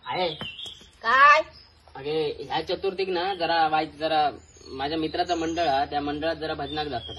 आहे काय अगे ह्या चतुर्थीक ना जरा वाईट जरा माझ्या मित्राचं मंडळ हा, त्या मंडळात जरा भजनाक जातो.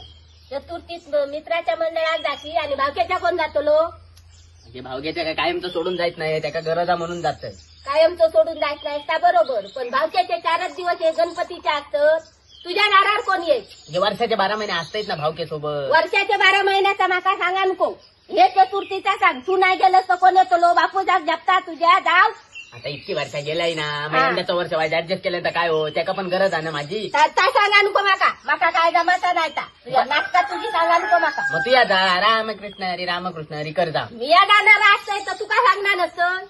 चतुर्थीत मित्राच्या मंडळात जाती आणि भावक्याच्या कोण जातो लो? म्हणजे भावग्याच्या काय कायमचं सोडून जायत नाही, त्याका गरजा म्हणून जात. कायमचं सोडून जायचं नाही का? बरोबर, पण भावक्याचे 4च दिवस हे गणपतीचे असतात. तुझ्या दारावर कोण येईल? म्हणजे वर्षाचे 12 महिने असतायत ना भावके सोबत. वर्षाच्या 12 महिन्याचा माका सांगा नको. हे चतुर्थीचा सांग. तू नाही गेलंस तर कोण येतो लो? बापू जाग जपता तुझ्या जाव. आता इतकी वर्ष गेलाय ना, महिन्याचं वर्ष व्हायचं ऍडजस्ट केलं तर काय हो, त्याका पण गरज आहे ना माझी. काय सांगा नको माका. माका काय जमाचा नाही ता. तुझ्या नाटकात तुझी सांगा नको माका. मग तू या जा रामकृष्ण हरी कर जा. मी या जाणार असतंय तर तू काय सांगणार नसतं?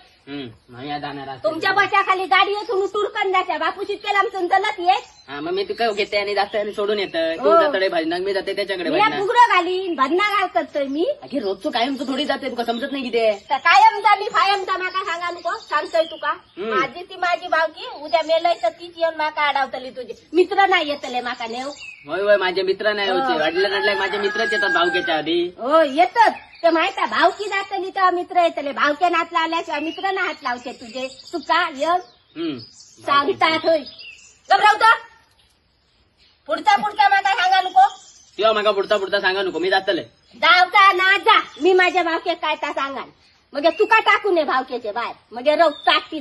या जाणार तुमच्या बसाखाली गाडी येऊन टुरकन जायच्या. बापूशी केला आमचं जलत येत. हा मग मी तू काय घेते आणि जास्त आणि सोडून येतं. हो. तू जातडे भजनाक, मी जाते त्याच्याकडे मी भजनाक. फुगडं घालीन भजना घाल करतोय मी. अगे रोजचं कायमचं थोडी जाते, तुका समजत नाही किती. तर कायमचा मी फायमचा माका सांगा नको. सांगतोय तुका माझी ती माझी भावकी उद्या मेलय तर तीच येऊन माका अडावतली. तुझे मित्र नाही येतले माका नेव. होय होय, माझे मित्र नाही होते. वडल्या माझे मित्रच येतात भावकेच्या आधी. हो येतच. ते माहित आहे भावकी जातली तेव्हा मित्र येतले. भावक्यान हात लावल्याशिवाय मित्र ना हात लावते तुझे. तुका येऊन सांगतात होय. घबरावतो पुढचा माका सांगा नको. किंवा मागा पुढचा सांगा नको, मी जातले. जावता ना जा. मी माझ्या भावके काय ता सांगाल. मग तुका टाकू नये भावकेचे बाहेर. मग रव टाकतील